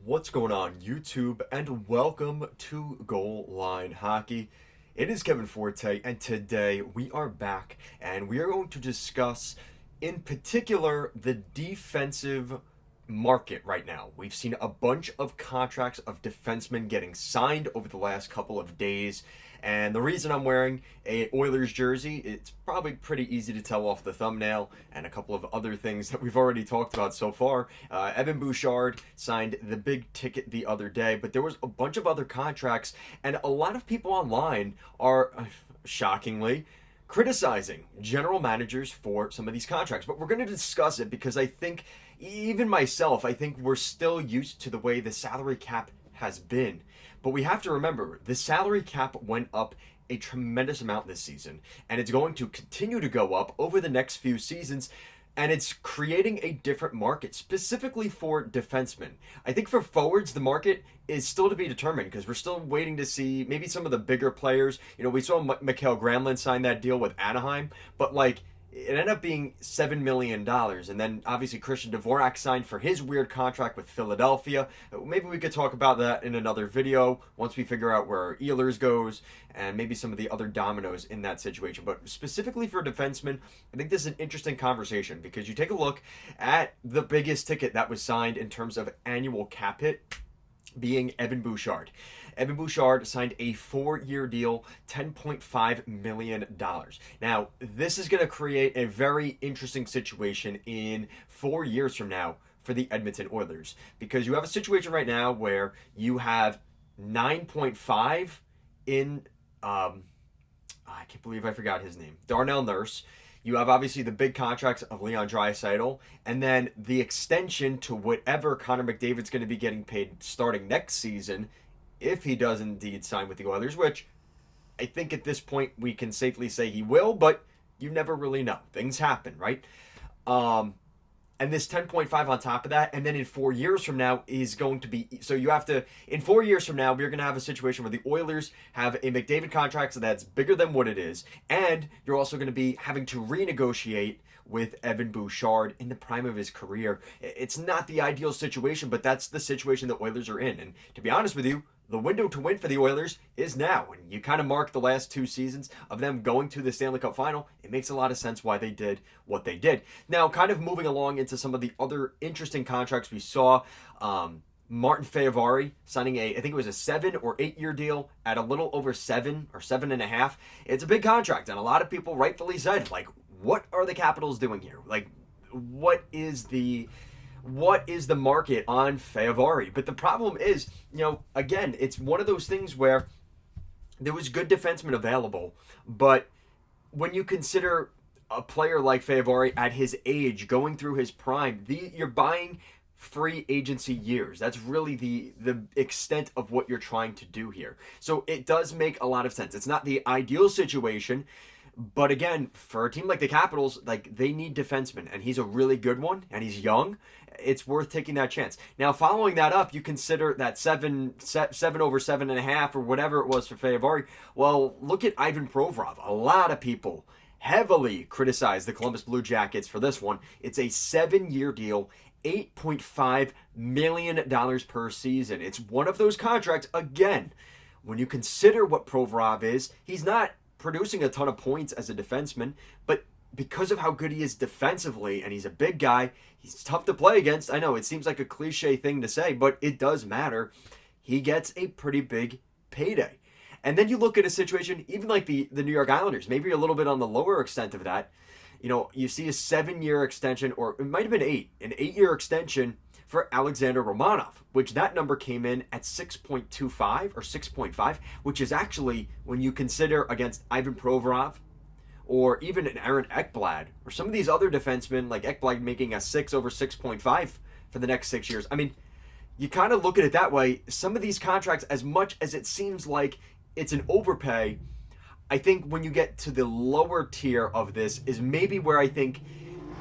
What's going on, YouTube, and welcome to Goal Line Hockey. It is Kevin Forte, and today we are back, and we are going to discuss, in particular, the defensive market right now. We've seen a bunch of contracts of defensemen getting signed over the last couple of days. And the reason I'm wearing a Oilers jersey, it's probably pretty easy to tell off the thumbnail and a couple of other things that we've already talked about so far. Evan Bouchard signed the big ticket the other day, but there was a bunch of other contracts, and a lot of people online are, shockingly, criticizing general managers for some of these contracts. But we're going to discuss it because I think, even myself, I think we're still used to the way the salary cap has been. But we have to remember, the salary cap went up a tremendous amount this season, and it's going to continue to go up over the next few seasons, and it's creating a different market, specifically for defensemen. I think for forwards, the market is still to be determined because we're still waiting to see maybe some of the bigger players. We saw Mikael Granlund sign that deal with Anaheim, but it ended up being $7 million. And then obviously Christian Dvorak signed for his weird contract with Philadelphia. Maybe we could talk about that in another video once we figure out where Ehlers goes and maybe some of the other dominoes in that situation. But specifically for defensemen, I think this is an interesting conversation because you take a look at the biggest ticket that was signed in terms of annual cap hit being Evan Bouchard. Evan Bouchard signed a 4-year deal, $10.5 million. Now, this is going to create a very interesting situation in 4 years from now for the Edmonton Oilers, because you have a situation right now where you have 9.5 in, I can't believe I forgot his name, Darnell Nurse. You have obviously the big contracts of Leon Draisaitl, and then the extension to whatever Connor McDavid's going to be getting paid starting next season, if he does indeed sign with the Oilers, which I think at this point we can safely say he will, but you never really know. Things happen, right? And this 10.5 on top of that, and then in 4 years from now is going to be, so you have to, in 4 years from now, we're going to have a situation where the Oilers have a McDavid contract that's bigger than what it is, and you're also going to be having to renegotiate with Evan Bouchard in the prime of his career. It's not the ideal situation, but that's the situation the Oilers are in. And to be honest with you, the window to win for the Oilers is now. And you kind of mark the last 2 seasons of them going to the Stanley Cup final. It makes a lot of sense why they did what they did. Now, kind of moving along into some of the other interesting contracts we saw. Martin Fehervary signing I think it was a 7 or 8 year deal at a little over 7 or 7.5. It's a big contract, and a lot of people rightfully said, what are the Capitals doing here? What is the market on Fehervary? But the problem is, again, it's one of those things where there was good defensemen available, but when you consider a player like Fehervary at his age, going through his prime, you're buying free agency years. That's really the extent of what you're trying to do here. So it does make a lot of sense. It's not the ideal situation, but again, for a team like the Capitals, they need defensemen, and he's a really good one, and he's young. It's worth taking that chance. Now, following that up, you consider that 7 over 7.5 or whatever it was for Fehervary. Well, look at Ivan Provorov. A lot of people heavily criticize the Columbus Blue Jackets for this one. It's a 7-year deal, $8.5 million per season. It's one of those contracts, again, when you consider what Provorov is, he's not producing a ton of points as a defenseman, but because of how good he is defensively, and he's a big guy, he's tough to play against. I know it seems like a cliche thing to say, but it does matter. He gets a pretty big payday. And then you look at a situation, even like the New York Islanders, maybe a little bit on the lower extent of that. You see a 7-year extension, or it might have been an 8-year extension for Alexander Romanov, which that number came in at 6.25 or 6.5, which is actually, when you consider against Ivan Provorov or even an Aaron Ekblad or some of these other defensemen like Ekblad making a 6 over 6.5 for the next 6 years. I mean, you kind of look at it that way. Some of these contracts, as much as it seems like it's an overpay, I think when you get to the lower tier of this is maybe where I think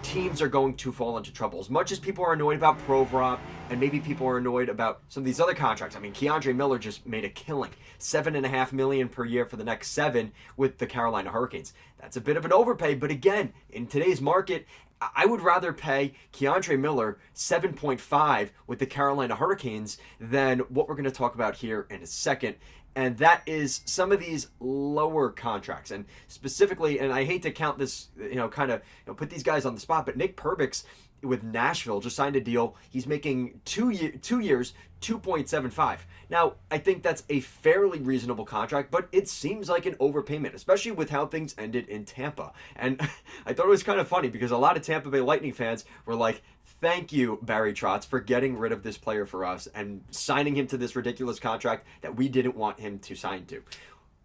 teams are going to fall into trouble. As much as people are annoyed about Provorov, and maybe people are annoyed about some of these other contracts. I mean, Keandre Miller just made a killing. $7.5 million per year for the next 7 with the Carolina Hurricanes. That's a bit of an overpay, but again, in today's market, I would rather pay Keandre Miller 7.5 with the Carolina Hurricanes than what we're going to talk about here in a second. And that is some of these lower contracts. And specifically, and I hate to count this, kind of put these guys on the spot, but Nick Perbix with Nashville just signed a deal. He's making 2 years, 2.75. Now, I think that's a fairly reasonable contract, but it seems like an overpayment, especially with how things ended in Tampa. And I thought it was kind of funny because a lot of Tampa Bay Lightning fans were like, thank you, Barry Trotz, for getting rid of this player for us and signing him to this ridiculous contract that we didn't want him to sign to.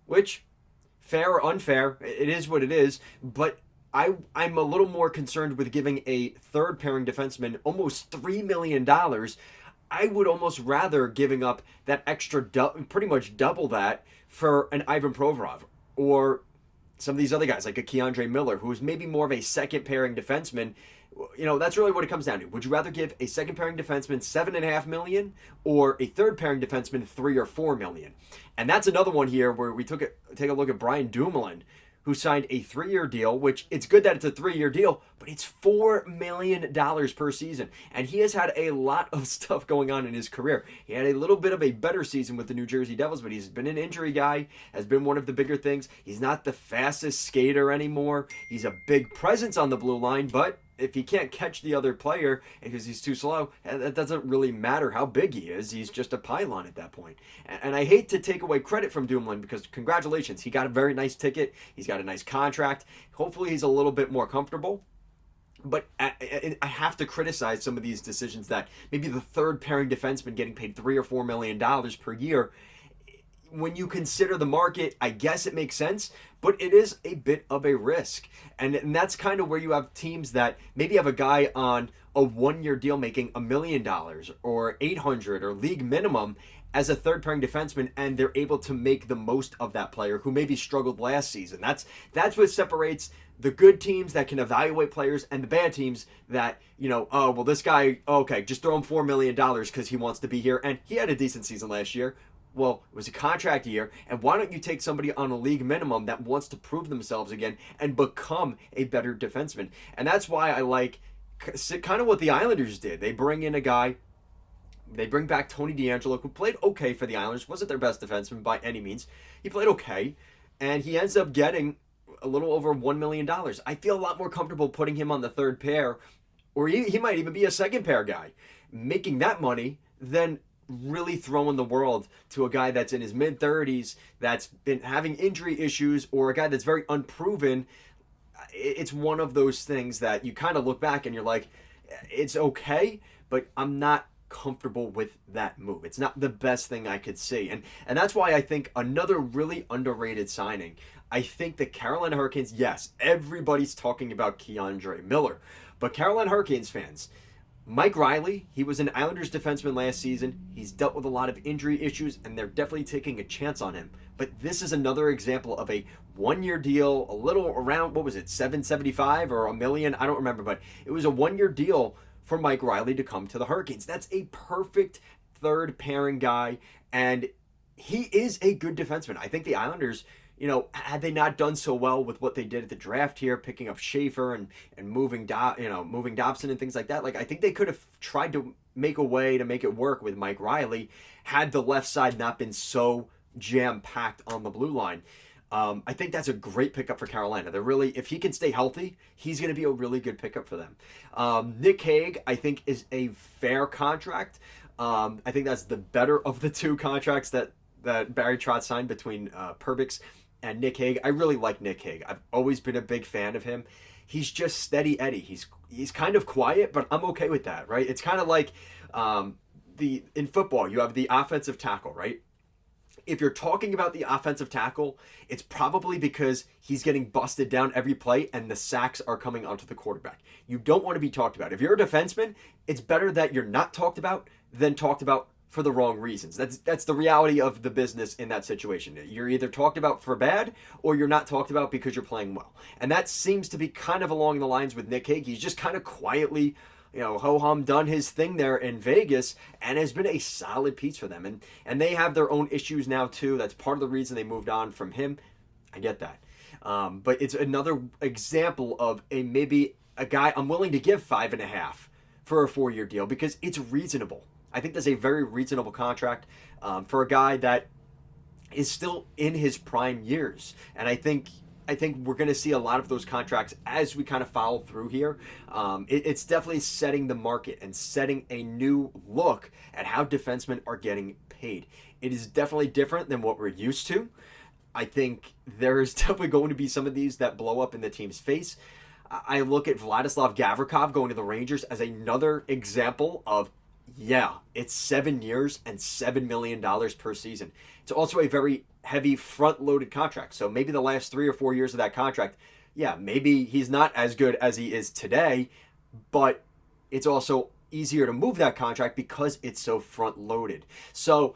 Which, fair or unfair, it is what it is, but I'm a little more concerned with giving a third pairing defenseman almost $3 million. I would almost rather giving up that extra, pretty much double that for an Ivan Provorov or some of these other guys like a Keandre Miller, who's maybe more of a second pairing defenseman. That's really what it comes down to. Would you rather give a second pairing defenseman $7.5 million or a third pairing defenseman $3 or $4 million? And that's another one here where we take a look at Brian Dumoulin, who signed a 3-year deal, which it's good that it's a 3-year deal, but it's $4 million per season. And he has had a lot of stuff going on in his career. He had a little bit of a better season with the New Jersey Devils, but he's been an injury guy, has been one of the bigger things. He's not the fastest skater anymore. He's a big presence on the blue line, but if he can't catch the other player because he's too slow, that doesn't really matter how big he is. He's just a pylon at that point. And I hate to take away credit from Dumoulin because congratulations, he got a very nice ticket. He's got a nice contract. Hopefully he's a little bit more comfortable. But I have to criticize some of these decisions that maybe the third pairing defenseman getting paid $3 or $4 million per year. When you consider the market, I guess it makes sense, but it is a bit of a risk. And that's kind of where you have teams that maybe have a guy on a 1-year deal making $1 million or $800 or league minimum as a third pairing defenseman, and they're able to make the most of that player who maybe struggled last season. That's what separates the good teams that can evaluate players and the bad teams that, this guy, okay, just throw him $4 million because he wants to be here. And he had a decent season last year. Well, it was a contract year, and why don't you take somebody on a league minimum that wants to prove themselves again and become a better defenseman? And that's why I like kind of what the Islanders did. They bring in a guy, they bring back Tony DeAngelo, who played okay for the Islanders, wasn't their best defenseman by any means. He played okay, and he ends up getting a little over $1 million. I feel a lot more comfortable putting him on the third pair, or he might even be a second pair guy, making that money than really throwing the world to a guy that's in his mid-30s, that's been having injury issues, or a guy that's very unproven. It's one of those things that you kind of look back and you're like, it's okay, but I'm not comfortable with that move. It's not the best thing I could see. And that's why I think another really underrated signing, I think the Carolina Hurricanes, yes, everybody's talking about Keandre Miller, but Carolina Hurricanes fans, Mike Riley, he was an Islanders defenseman last season. He's dealt with a lot of injury issues, and they're definitely taking a chance on him. But this is another example of a 1-year deal, a little around, what was it, $775 or $1 million? I don't remember, but it was a 1-year deal for Mike Riley to come to the Hurricanes. That's a perfect third pairing guy, and he is a good defenseman. I think the Islanders, had they not done so well with what they did at the draft here, picking up Schaefer and moving Dobson and things like that, I think they could have tried to make a way to make it work with Mike Riley had the left side not been so jam-packed on the blue line. I think that's a great pickup for Carolina. They're really, if he can stay healthy, he's going to be a really good pickup for them. Nick Hague, I think, is a fair contract. I think that's the better of the two contracts that Barry Trotz signed between Perbix and Nick Hague. I really like Nick Hague. I've always been a big fan of him. He's just steady Eddie. He's kind of quiet, but I'm okay with that, right? It's kind of like in football, you have the offensive tackle, right? If you're talking about the offensive tackle, it's probably because he's getting busted down every play and the sacks are coming onto the quarterback. You don't want to be talked about. If you're a defenseman, it's better that you're not talked about than talked about for the wrong reasons. That's the reality of the business in that situation. You're either talked about for bad or you're not talked about because you're playing well. And that seems to be kind of along the lines with Nick Hague. He's just kind of quietly, ho-hum done his thing there in Vegas and has been a solid piece for them. And they have their own issues now too. That's part of the reason they moved on from him. I get that. But it's another example of maybe a guy I'm willing to give 5.5 for a 4-year deal because it's reasonable. I think that's a very reasonable contract for a guy that is still in his prime years. And I think we're going to see a lot of those contracts as we kind of follow through here. It's definitely setting the market and setting a new look at how defensemen are getting paid. It is definitely different than what we're used to. I think there's definitely going to be some of these that blow up in the team's face. I look at Vladislav Gavrikov going to the Rangers as another example of, yeah, it's 7 years and $7 million per season. It's also a very heavy front-loaded contract. So maybe the last 3 or 4 years of that contract, yeah, maybe he's not as good as he is today, but it's also easier to move that contract because it's so front-loaded. So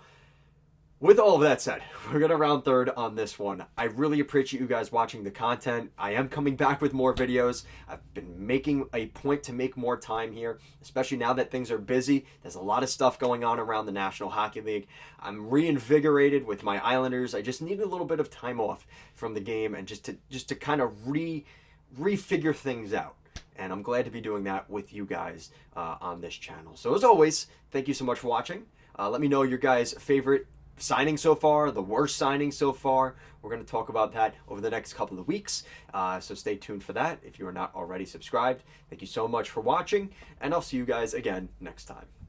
with all of that said, we're going to round third on this one. I really appreciate you guys watching the content. I am coming back with more videos. I've been making a point to make more time here, especially now that things are busy. There's a lot of stuff going on around the National Hockey League. I'm reinvigorated with my Islanders. I just need a little bit of time off from the game and just to kind of refigure things out. And I'm glad to be doing that with you guys on this channel. So as always, thank you so much for watching. Let me know your guys' favorite signing so far, the worst signing so far. We're going to talk about that over the next couple of weeks, so stay tuned for that if you are not already subscribed. Thank you so much for watching, and I'll see you guys again next time.